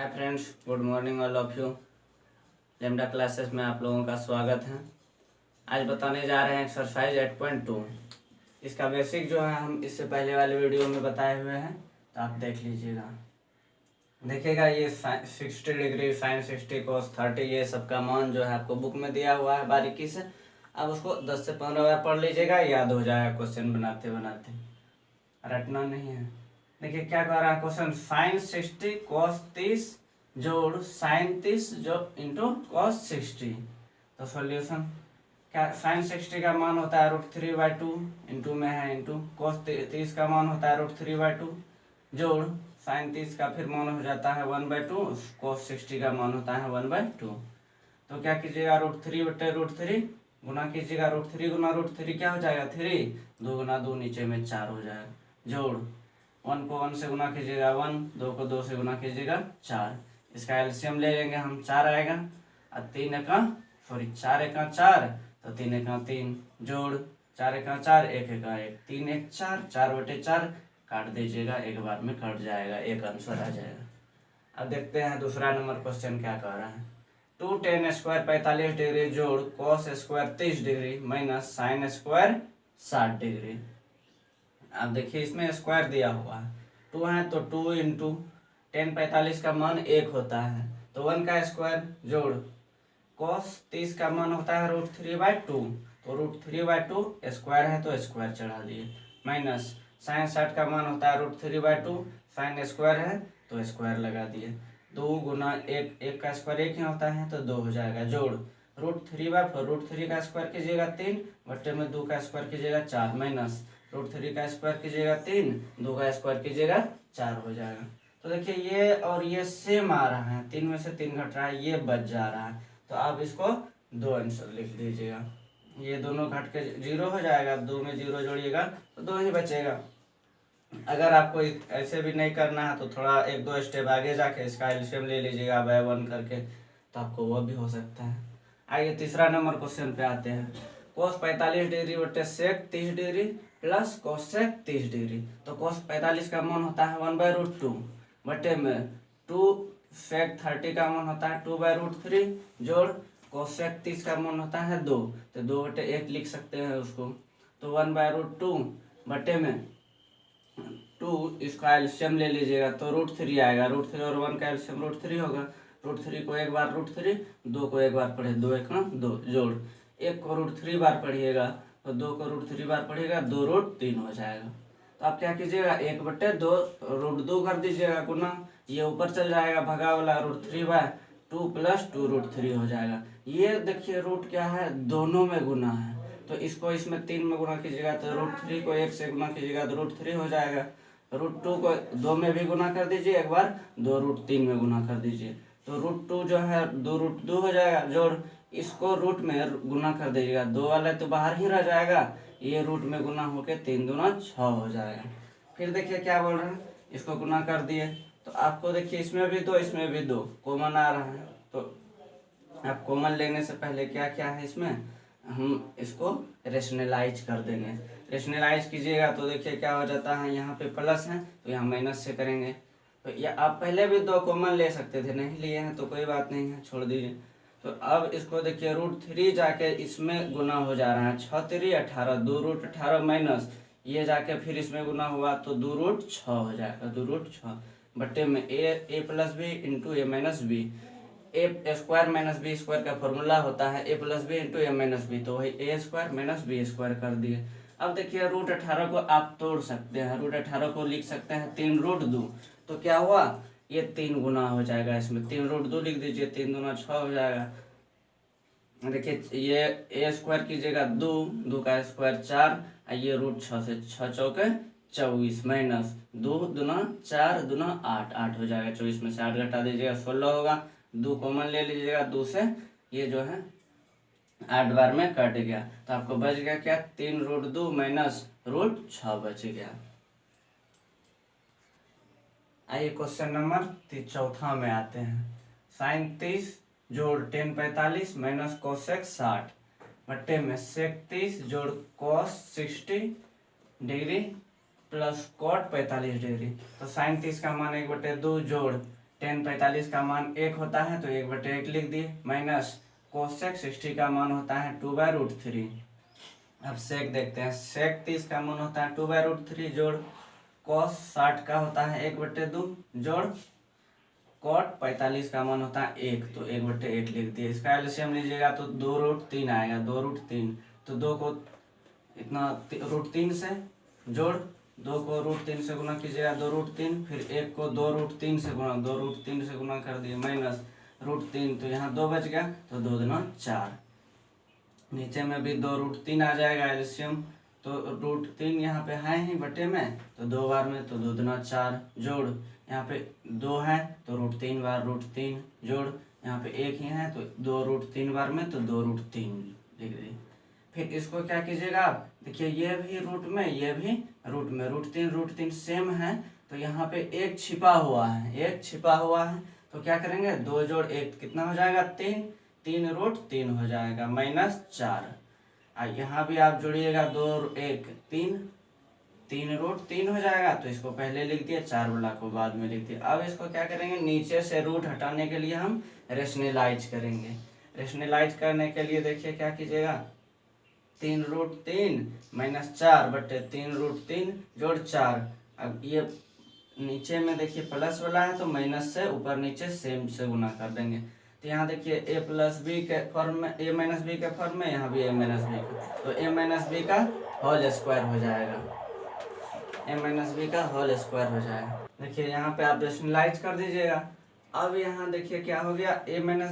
Hi friends, good morning all of you. Lambda classes में आप लोगों का स्वागत है। आज बताने जा रहे हैं एक्सरसाइज 8.2। इसका बेसिक जो है हम इससे पहले वाले वीडियो में बताए हुए हैं, तो आप देख लीजिएगा। देखिएगा ये 60 डिग्री, साइन 60, कोस 30, ये सब का मान जो है आपको बुक में दिया हुआ है बारीकी से। अब उसको 10 से 15 बार पढ़ लीजिएगा, याद हो जाएगा क्वेश्चन बनाते बनाते, रटना नहीं है। देखिए क्या कह रहा है क्वेश्चन, साइन 60 कॉस 30 जोड़ साइन 30 जो इंटू कॉस 60। तो सॉल्यूशन क्या, साइन 60 का मान होता है √3/2, इंटू में है इंटू, कॉस 30 का मान होता है √3/2 जोड़ साइन 30 का फिर मान हो जाता है 1/2, कॉस 60 का मान होता है 1/2। तो क्या कीजिएगा, √3/√3 गुना कीजिएगा, √3 गुना √3 क्या हो जाएगा 3, 2 गुना 2 नीचे में 4 हो जाएगा, जोड़ 1 को 1 से गुना कीजिएगा 1, 2 को 2 से गुना कीजिएगा 4। इसका एलसीएम ले लेंगे हम, 4 आएगा और 4 एका 4, तो 3 एका 3, जोड़ 4 एका 4, 1 एका 1, 3 1 4, 4/4 काट दीजिएगा, एक बार में कट जाएगा, एक आंसर आ जाएगा। अब देखते हैं दूसरा नंबर क्वेश्चन क्या कह रहा है। 2 tan स्क्वायर 45 डिग्री जोड़ cos square 30 degree minus sine square 60 degree. अब देखिए इसमें स्क्वायर दिया हुआ है, 2 है तो 2 इंटू टेन 45 का मान 1 होता है, तो 1 का स्क्वायर जोड़ cos 30 का मान होता है √3/2, तो √3/2 स्क्वायर है तो स्क्वायर चढ़ा दिए, माइनस साइन 60 का मान होता है √3/2, साइन स्क्वायर है तो स्क्वायर लगा दिए, 2 गुना 1, 1 का स्क्वायर 1 ही होता है तो 2 हो जाएगा, जोड़ √3/4, √3 का स्क्वायर कीजिएगा 3, बट्टे में 2 का स्क्वायर कीजिएगा 4, माइनस √3 का स्क्वायर कीजिएगा 3, 2 का स्क्वायर कीजिएगा 4 हो जाएगा। तो देखिए ये और ये सेम आ रहा है, 3 में से 3 घट रहा है, ये बच जा रहा है, तो आप इसको 2 आंसर लिख दीजिएगा। ये दोनों घट के 0 हो जाएगा, 2 में 0 जोड़िएगा तो 2 ही बचेगा। अगर आपको ऐसे भी नहीं करना है तो थोड़ा 1-2 स्टेप आगे जाके इसका एलसीएम ले लीजिएगा बाय 1 करके, तो आपको वो भी हो सकता है। आइए तीसरा नंबर क्वेश्चन पे आते हैं। कोस 45 डिग्री बटे सेक 30 डिग्री प्लस कोस सेक 30 डिग्री। तो कोस 45 का मान होता है 1/√2 बटे में 2 सेक 30 का मान होता है 2/√3 जोड़ कोस सेक 30 का मान होता है 2, तो 2/1 लिख सकते हैं उसको, तो 1/√2 बटे में 2, इसका एलसीएम ले लीजिएगा तो √3 आएगा, √3 और 1 का एलसीएम √3 होगा, √3 को एक बार √3, 2 को एक बार पढ़े 2 1 2 जोड़ 1 को √3 बार पढ़िएगा तो 2 को √3 बार पढ़िएगा 2√3 हो जाएगा। तो आप क्या कीजिएगा 1/2 √2 कर दीजिएगा गुना, ये ऊपर चल जाएगा भगा वाला, √3/2 प्लस 2√3 हो जाएगा। ये देखिए रूट क्या है, दोनों में गुना है, तो इसको इसमें 3 में गुना कीजिएगा तो √3 को 1 से गुना कीजिएगा तो √3 हो जाएगा, √2 को 2 में भी गुना कर दीजिए एक बार, 2√3 में गुना कर दीजिए तो √2 जो है 2√2 हो जाएगा, जोड़ इसको रूट में गुना कर दीजिएगा, 2 वाला तो बाहर ही रह जाएगा, ये रूट में गुना होके 3 दूना 6 हो जाएगा। फिर देखिए क्या बोल रहे हैं, इसको गुना कर दिए तो आपको देखिए इसमें भी 2 इसमें भी 2 कॉमन आ रहा है, तो आप कॉमन लेने से पहले क्या क्या है इसमें, हम इसको रेशनलाइज कर देंगे। रेशनलाइज कीजिएगा तो देखिए क्या हो जाता है, यहाँ पे प्लस है तो यहाँ माइनस से करेंगे, तो ये आप पहले भी 2 कॉमन ले सकते थे, नहीं लिए हैं तो कोई बात नहीं है, छोड़ दीजिए। तो अब इसको देखिए √3 जाके इसमें गुना हो जा रहा है, 6 3 18, 2√18 माइनस ये जाके फिर इसमें गुना हुआ तो 2√6 हो जाएगा, 2√6 बट्टे में a plus B into A minus B, A square minus B square का फॉर्मूला होता है a plus B into A minus B, तो वही A square minus B square कर दिए। अब देखिए √18 को आप तोड़ सकते हैं, √18 को लिख सकते हैं 3√2, तो क्या हुआ ये 3 गुना हो जाएगा, इसमें 3√2 लिख दीजिए, 3 दूना 6 हो जाएगा। देखिए ये ए स्क्वायर कीजिएगा 2, 2 का स्क्वायर 4, ये √6 से 6 चौके 24 माइनस 2 दूना 4 दूना 8, 8 हो जाएगा, 24 में से 8 घटा दीजिएगा 16 होगा, 2 कॉमन ले लीजिएगा 2 से, ये जो है 8 बार में कट गया, तो आपको बच गया क्या 3√2 माइनस √6 बच गया। आइए क्वेश्चन नंबर चौथा में आते हैं। साइन 30 जोड़ टेन 45 माइनस कोसेक 60 बट्टे में सेक 30 जोड़ cos 60 degree plus cot 45 degree. तो साइन 30 का मान 1/2 जोड़ tan 45 का मान 1 होता है तो 1/1 लिख दिए, माइनस कोसेक 60 का मान होता है 2/√3। अब सेक देखते हैं, सेक 30 का मान होता है 2/√3 जोड़ कॉस 60 का होता है 1/2 जोड़ कॉट 45 का मान होता है 1 तो 1/1 लिख दिए। इसका एलसीएम लीजिएगा तो 2√3 आएगा, 2√3 तो 2 को इतना √3 से जोड़ 2 को √3 से गुना कीजिएगा 2√3, फिर 1 को 2√3 से गुना 2√3 से गुना कर दिए माइनस √3 तो यहाँ 2 बच गया तो 2 दूना 4, नीचे में भी 2√3 आ जाएगा एलसीएम तो √3 यहाँ पे है ही बटे में तो 2 बार में तो 2 दूना 4 जोड़ यहाँ पे 2 है तो √3 बार √3 जोड़ यहाँ पे 1 ही है तो 2√3 बार में तो 2√3 लिख दिए। फिर इसको क्या कीजिएगा आप, देखिए ये भी रूट में ये भी रूट में, √3 सेम है तो यहाँ पे 1 छिपा हुआ है, 1 छिपा हुआ है तो क्या करेंगे 2 जोड़ 1 कितना हो जाएगा 3, 3√3 हो जाएगा माइनस 4। यहाँ भी आप जोड़िएगा 2 1 3, 3√3 हो जाएगा तो इसको पहले लिख दिए, 4 वाला को बाद में लिख दिए। अब इसको क्या करेंगे नीचे से रूट हटाने के लिए हम रेशनलाइज करेंगे। रेशनलाइज करने के लिए देखिए क्या कीजिएगा 3√3 माइनस 4 बटे 3√3 जोड़ 4। अब ये नीचे में देखिए प्लस वाला है तो माइनस से ऊपर नीचे सेम से गुना कर देंगे तो यहाँ देखिए a प्लस बी के फॉर्म में a माइनस बी के फॉर्म में, यहाँ भी a माइनस बी का तो a माइनस बी का होल स्क्वायर हो जाएगा, a माइनस बी का होल स्क्वायर हो जाएगा। देखिए यहाँ पे आप रेशनलाइज कर दीजिएगा। अब यहाँ देखिए क्या हो गया a माइनस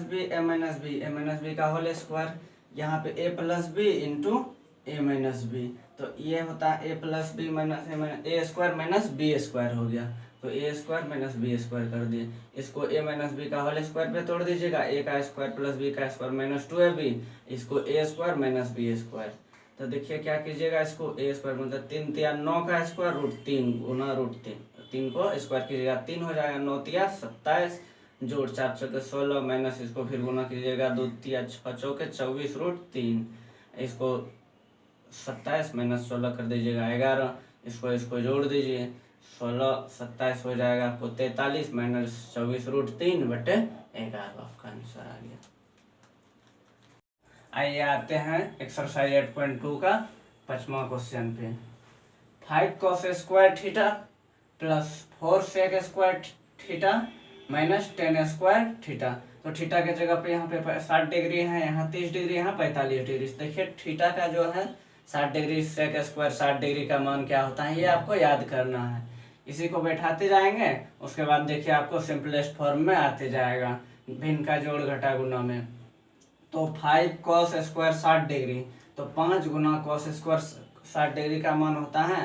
बी का होल स्क्वायर, यहाँ पे a plus B into a minus B तो ये होता है a plus B minus a square minus B square हो गया तो a square minus B square कर दिए। इसको a माइनस बी का होल स्क्वायर पे तोड़ दीजिएगा, a का स्क्वायर प्लस b का स्क्वायर माइनस 2ab, इसको a square minus B square. तो देखिए क्या कीजिएगा इसको a स्क्वायर मतलब 3 तिया 9 का स्क्वायर √3 गुना √3, 3 को स्क्वायर कीजिएगा 3 हो जाएगा, 9 तिया 27 जोड़ 4 चौके 16 माइनस इसको फिर गुना कीजिएगा 2 तिया 6 चौके 24√3, इसको 27 माइनस 16 कर दीजिएगा 11, इसको जोड़ दीजिए 16 27 हो जाएगा आपको 43 माइनस 24√3 बटे 11 आपका आंसर आ गया। आइए आते हैं एक्सरसाइज 8.2 का 5वां क्वेश्चन पे। 5 cos square theta plus 4 sec square theta minus 10 square theta. तो थीटा के जगह पे यहाँ पे 60 डिग्री है, यहाँ 30 डिग्री, यहाँ 45 डिग्री। देखिए थीटा का जो है 60 डिग्री, सेक स्क्वायर 60 डिग्री का मान क्या होता है ये आपको याद करना है। इसी को बैठाते जाएंगे, उसके बाद देखिए आपको सिंपलेस्ट फॉर्म में आते जाएगा भिन्न का जोड़ घटा गुना में। तो 5 cos स्क्वायर 60 डिग्री तो 5 गुना cos स्क्वायर 60 डिग्री का मान होता है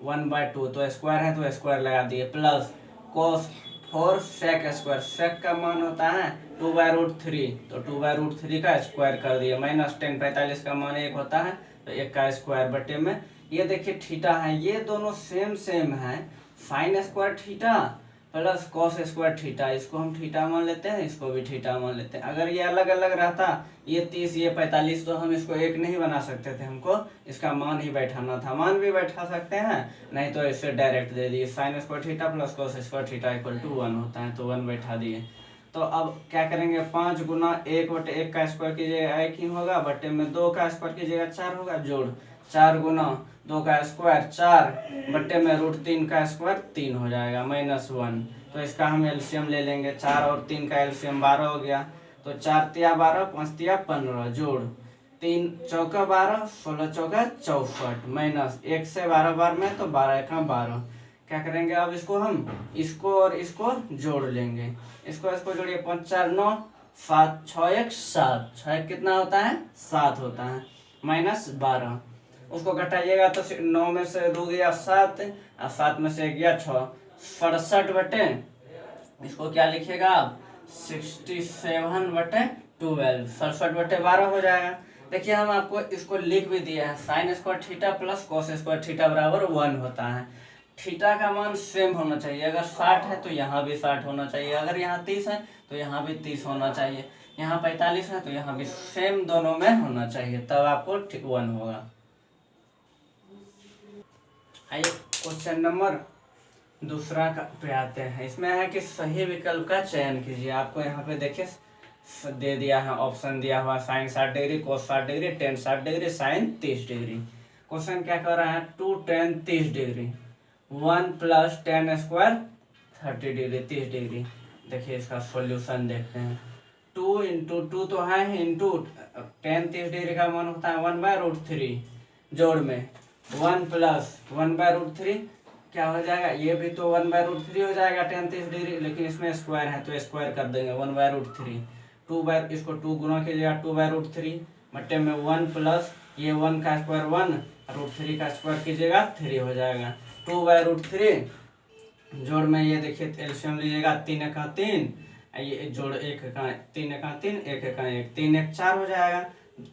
1/2 तो स्क्वायर है तो स्क्वायर लगा दिए, प्लस cos 4 sec स्क्वायर, सेक का मान होता है 2/√3 तो 2/√3 का स्क्वायर कर दिए, माइनस 10 45 का मान 1 होता है तो 1 का स्क्वायर बटे में। ये देखिए थीटा है, ये दोनों सेम है, sign square theta plus cos square theta, इसको हम थीटा मान लेते हैं, इसको भी थीटा मान लेते हैं। अगर ये अलग अलग रहता, ये 30 ये 45 तो हम इसको एक नहीं बना सकते थे, हमको इसका मान ही बैठाना था। मान भी बैठा सकते हैं, नहीं तो इसे डायरेक्ट दे दिए, sine square theta plus cos square theta equal to 1 होता है तो 1 बैठा दिए। तो अब क्या करेंगे 5 गुना 1/1 का स्क्वायर कीजिएगा 1 ही होगा, बटे में 2 का स्क्वायर कीजिएगा 4 होगा, जोड़ 4 गुना 2 का स्क्वायर 4 बटे में √3 का स्क्वायर 3 हो जाएगा माइनस 1। तो इसका हम एलसीएम ले लेंगे, 4 और 3 का एलसीएम 12 हो गया तो 4 तिया 12 5 तिया 15 जोड़ 3 चौका 12 16 चौका 64 माइनस 1 से 12 बार में तो 12 का 12। क्या करेंगे अब इसको हम इसको और इसको जोड़ लेंगे, इसको जोड़िए 5 4 9 7 6 1 7, 6 कितना होता है 7 होता है माइनस 12, उसको घटाइएगा तो 9 में से 2 गया 7 और 7 में से गया 6, 67 बटे इसको क्या लिखिएगा आप 67 बटे 12, 67 बटे 12 हो जाएगा। देखिए हम आपको इसको लिख भी दिया है, sign square theta plus cos square theta बराबर 1 होता है। थीटा का मान सेम होना चाहिए, अगर 60 है तो यहाँ भी 60 होना चाहिए, अगर यहाँ 30 है तो यहाँ भी 30 होना चाहिए, यहाँ 45 है तो यहाँ भी सेम दोनों में होना चाहिए, तब आपको 1 होगा। आइए क्वेश्चन नंबर दूसरा पे आते हैं। इसमें है कि सही विकल्प का चयन कीजिए। आपको यहाँ पे देखिए दे दिया है, ऑप्शन दिया हुआ sine 60 degree, cos 60 degree, tan 60 degree, sine 30 degree. Question क्या कर रहा है, 2 tan 30 degree, 1 + tan square 30 degree, 30 degree. देखिए इसका सॉल्यूशन देखते हैं। 2 × 2 तो है, इंटू tan 30 डिग्री का मान होता है 1/√3, जोड़ में 1 + 1/√3 क्या हो जाएगा, ये भी तो 1/√3 हो जाएगा tan 30 डिग्री, लेकिन इसमें स्क्वायर है तो स्क्वायर कर देंगे 1/√3। इसको 2 गुना कीजिएगा 2/√3 बटे में 1 + ये 1 का स्क्वायर 1, √3 का स्क्वायर कीजिएगा 3 हो जाएगा। 2/√3 जोड़ में ये देखिए एलसीएम लीजिएगा, 3 × 3, ये जोड़ 1 का 3 × 3, 1 × 1, 3 × 4 हो जाएगा।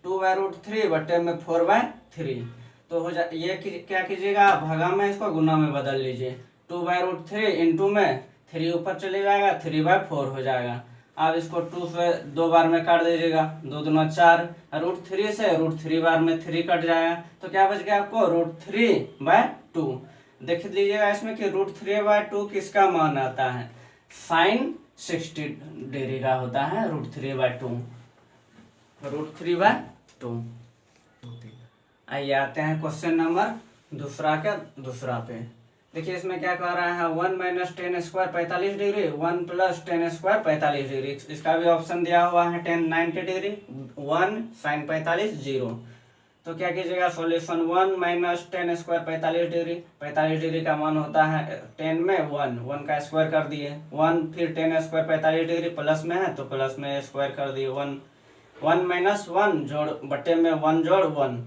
2/√3 बटे में 4/3 तो हो जाए। ये क्या कीजिएगा, भागा में इसको गुना में बदल लीजिए। 2/√3 इंटू में 3 ऊपर चले जाएगा, 3/4 हो जाएगा। अब इसको 2 से 2 बार में काट दीजिएगा, 2 दूना 4, √3 से √3 बार में 3 कट जाएगा, तो क्या बच गया आपको, √3/2। देख लीजिएगा इसमें कि √3/2 किसका मान आता है, साइन 60 डिग्री का होता है √3/2, √3/2। आइए आते हैं क्वेश्चन नंबर दूसरा पे। देखिए इसमें क्या कह रहा है, 1 - tan square 45 degree, 1 + tan square 45 degree. इसका भी ऑप्शन दिया हुआ है, tan 90 डिग्री, 1 sin 45 0। तो क्या कीजिएगा, solution 1 - tan square 45 degree, 45 degree का मान होता है 10 में 1 का स्क्वायर कर दिए, 1 फिर tan स्क्वायर 45 डिग्री प्लस में है तो प्लस में स्क्वायर कर दिए, 1 1 जोड़ बटे में 1 जोड़ 1,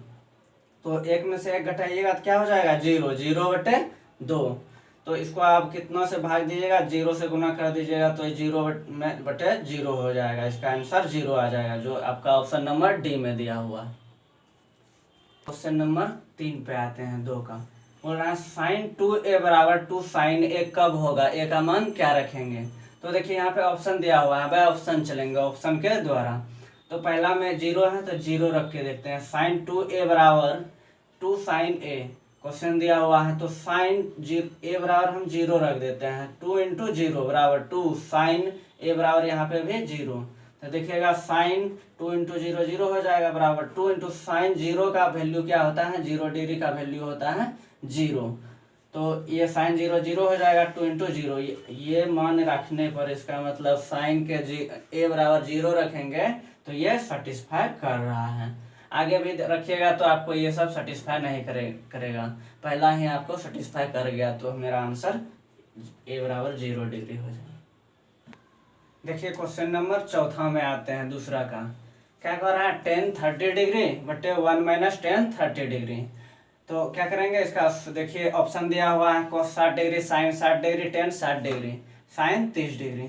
तो एक में से एक घटाइएगा तो क्या हो जाएगा, 0, 0/2। तो इसको आप कितना से भाग दीजिएगा, 0 से गुना कर दीजिएगा तो 0/0 हो जाएगा। इसका आंसर 0 आ जाएगा, जो आपका ऑप्शन नंबर डी में दिया हुआ। क्वेश्चन नंबर 3 पे आते हैं, 2 का। बोल रहा है sin 2a = 2 sin a कब होगा, a का मान क्या रखेंगे। तो देखिए यहाँ पे ऑप्शन दिया हुआ है, वह ऑप्शन चलेंगे ऑप्शन के द्वारा। तो पहला में 0 है तो 0 रख के देखते हैं। sin 2a = 2 sin a, question दिया हुआ है तो sin a बराबर हम 0 रख देते हैं। 2 × 0 = 2 sin a बराबर यहाँ पे भी 0, तो देखिएगा sin 2 × 0 0 हो जाएगा, बराबर 2 × sin 0 का वैल्यू क्या होता है, 0 डिग्री का वैल्यू होता है 0। तो ये sin 0 0 हो जाएगा, 2 × 0 ये मान रखने पर इसका मतलब sin के a बराबर 0 रखेंगे तो ये सेटिस्फाई कर रहा है। आगे भी रखिएगा तो आपको ये सब सेटिस्फाई नहीं करेगा, पहला ही आपको सेटिस्फाई कर गया, तो मेरा आंसर a बराबर 0 डिग्री हो जाएगा। देखिए क्वेश्चन नंबर 4 में आते हैं, दूसरा का। क्या कर रहा है, tan 30 डिग्री बटे 1 - tan 30 डिग्री। तो क्या करेंगे इसका, देखिए ऑप्शन दिया हुआ है, cos 60 degree, sin 60 degree, tan 60 degree, sin 30 degree.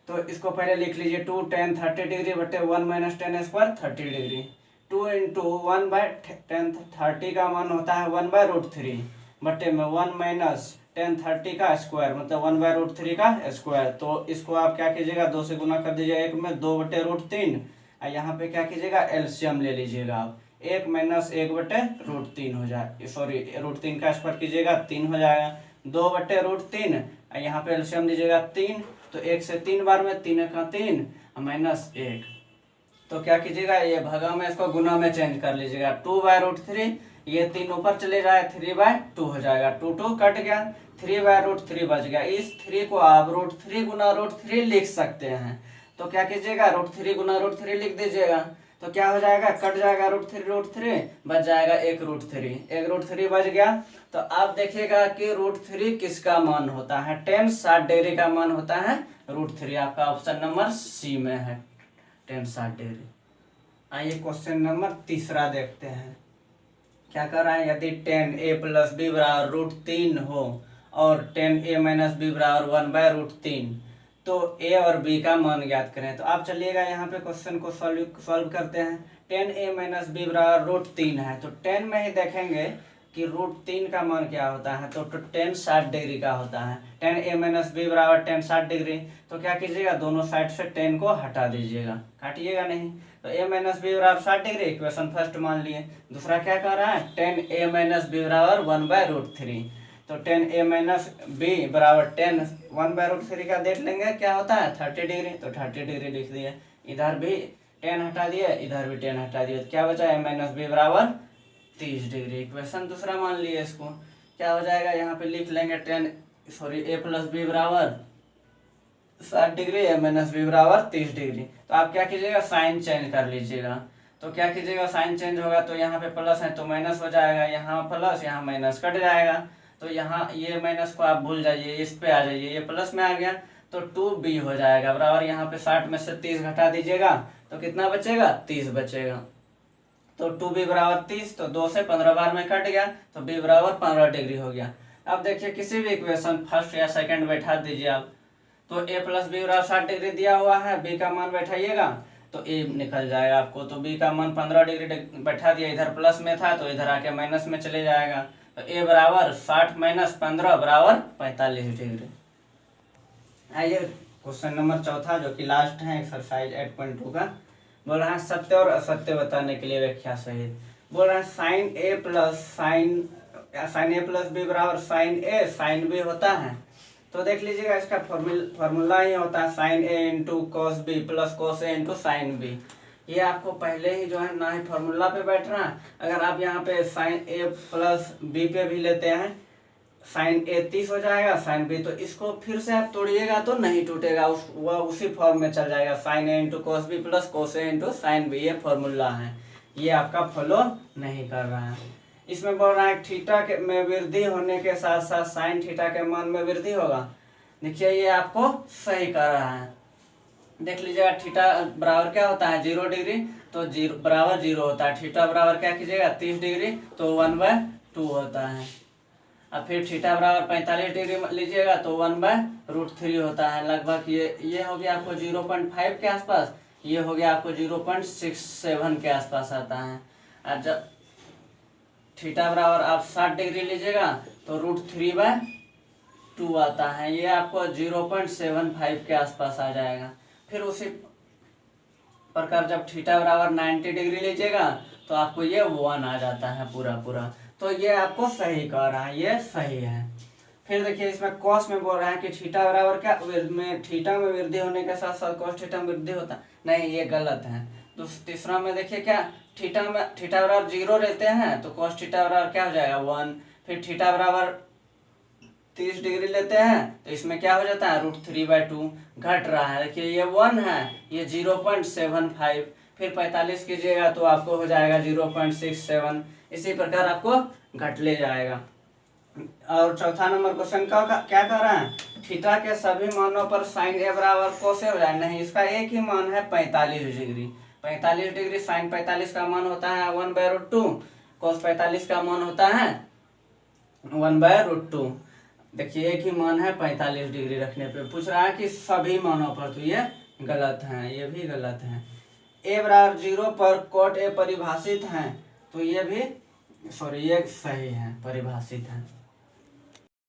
तो इसको पहले लिख लीजिए, 2 tan 30 डिग्री बटे 1 - tan स्क्वायर 30 डिग्री। 2 × 1/tan 30 का मान होता है 1/√3 बटे में 1 - tan 30 का स्क्वायर, मतलब 1/√3 का स्क्वायर। तो इसको आप क्या कीजिएगा, 2 से गुना कर दीजिएगा, 1 में 2/√3, और यहाँ पे क्या कीजिएगा, एलसीएम ले लीजिएगा आप, 1 - 1/√3 हो जाए, सॉरी √3 का स्क्वायर कीजिएगा 3 हो जाएगा, 2/√3, और यहाँ पे एलसीएम लीजिएगा 3, तो 1 से 3 बार में 3 × 3 -1, तो क्या कीजिएगा, ये भागा में इसको गुना में चेंज कर लीजिएगा, 2/√3, ये 3 ऊपर चले जाए 3/2 हो जाएगा, 2 2 कट गया, 3/√3 बच गया। इस 3 को आप √3 गुना √3 लिख सकते हैं, तो क्या कीजिएगा, √3 गुना √3 लिख दीजिएगा, तो क्या हो जाएगा, कट जाएगा √3 बच जाएगा 1 √3 बच गया। तो आप देखिएगा कि √3 किसका मान होता है, tan 60 डिग्री का मान होता है √3, आपका ऑप्शन नंबर सी में है, tan 60 डिग्री। आइए क्वेश्चन नंबर 3 देखते हैं। क्या कर रहा है, यदि tan a + b = √3 हो और tan a - b = 1/√3, तो a और b का मान ज्ञात करें। तो आप चलिएगा यहाँ पे क्वेश्चन को सॉल्व करते हैं। tan a - b = √3 है, तो tan में ही देखेंगे कि √3 का मान क्या होता है, तो tan 60 डिग्री का होता है। tan a - b = tan 60 degree, तो क्या कीजिएगा, दोनों साइड से tan को हटा दीजिएगा, काटिएगा नहीं, तो a - b = 60 degree, equation first मान लिए। दूसरा क्या कर रहा है, tan a - b = 1/√3, तो टेन ए माइनस बी बराबर 1/√3 का देख लेंगे क्या होता है 30 डिग्री, तो 30 डिग्री लिख दिए। इधर भी 10 हटा दिए, इधर भी 10 हटा दिए, तो क्या बचा ए माइनस बी बराबर 30 डिग्री। इक्वेशन दूसरा मान लिए इसको, क्या हो जाएगा यहाँ पे लिख लेंगे ए प्लस बी बराबर 60 डिग्री, ए माइनस बी बराबर 30 डिग्री। तो आप क्या कीजिएगा साइन चेंज कर लीजिएगा। तो क्या कीजिएगा साइन चेंज होगा तो यहाँ पे प्लस है तो माइनस हो जाएगा, यहाँ प्लस यहाँ माइनस कट जाएगा। तो यहाँ ये माइनस को आप भूल जाइए, इस पे आ जाइए, ये प्लस में आ गया तो 2b हो जाएगा बराबर। यहाँ पे 60 में से 30 घटा दीजिएगा तो कितना बचेगा 30 बचेगा। तो 2b बराबर 30, तो 2 से 15 बार में कट गया तो b बराबर 15 डिग्री हो गया। अब देखिए किसी भी इक्वेशन फर्स्ट या सेकंड बैठा दीजिए आप, तो a प्लस बी बराबर 60 डिग्री दिया हुआ है, b का मान बैठाइएगा तो a निकल जाएगा आपको। तो b का मान 15 डिग्री बैठा दिया, इधर प्लस में था तो इधर आके माइनस में चले जाएगा। तो a बराबर 60 माइनस 15 बराबर 45 डिग्री। आइए क्वेश्चन नंबर चौथा जो कि लास्ट है एक्सरसाइज 8.2 का। बोल रहा है सत्य और असत्य बताने के लिए व्याख्या सहित। बोल रहा है साइन ए प्लस बी बराबर साइन ए साइन बी होता है। तो देख लीजिएगा इसका फॉर्मूला ही होता है sine A into cos B plus cos A into sine B. ये आपको पहले ही जो है ना ही फॉर्मूला पे बैठ रहा है। अगर आप यहाँ पे साइन ए प्लस बी पे भी लेते हैं साइन ए 30 हो जाएगा साइन बी, तो इसको फिर से आप तोड़िएगा तो नहीं टूटेगा, वह उसी फॉर्म में चल जाएगा, sine A into cos B plus cos A into sine B. ये फॉर्मूला है, ये आपका फॉलो नहीं कर रहा है। इसमें बोल रहा है थीटा के में वृद्धि होने के साथ साथ साइन थीटा के मान में वृद्धि होगा। देखिए ये आपको सही कर रहा है। देख लीजिएगा थीटा बराबर क्या होता है 0 डिग्री, तो 0 बराबर 0 होता है। थीटा बराबर क्या कीजिएगा 30 डिग्री तो 1/2 होता है। अब फिर थीटा बराबर 45 डिग्री लीजिएगा तो 1/√3 होता है। लगभग ये हो गया आपको 0.5 के आसपास, ये हो गया आपको 0.67 के आसपास आता है। और जब थीटा बराबर आप 60 डिग्री लीजिएगा तो √3/2 आता है, ये आपको 0.75 के आसपास आ जाएगा। फिर उसी प्रकार जब थीटा बराबर 90 डिग्री लीजिएगा तो आपको ये 1 आ जाता है पूरा। तो ये आपको सही कह रहा है, ये सही है। फिर देखिए इसमें कॉस में बोल रहा है कि थीटा बराबर क्या थीटा में वृद्धि होने के साथ साथ कॉस थीटा में वृद्धि होता है, नहीं ये गलत है। तो तीसरा में देखिए क्या थीटा बराबर 0 लेते हैं तो कॉस थीटा बराबर क्या हो जाएगा 1। फिर थीटा बराबर 30 डिग्री लेते हैं तो इसमें क्या हो जाता है √3/2 घट रहा है। देखिए ये 1 है, ये 0.75। फिर 45 कीजिएगा तो आपको हो जाएगा 0.67। इसी प्रकार आपको घट ले जाएगा। और चौथा नंबर क्वेश्चन का क्या कर रहा है थीटा के सभी मानों पर साइन ए बराबर कोस ए हो जाए, नहीं इसका एक ही मान है 45 डिग्री। 45 डिग्री साइन 45 का मान होता है 1/√2, कोस 45 का मान होता है 1/√2। देखिए एक ही मान है 45 डिग्री रखने पे। पूछ रहा है कि सभी मानों पर, तो ये गलत है, ये भी गलत है। ए बराबर 0 पर कोट ए परिभाषित है, तो ये भी ये सही है, परिभाषित है।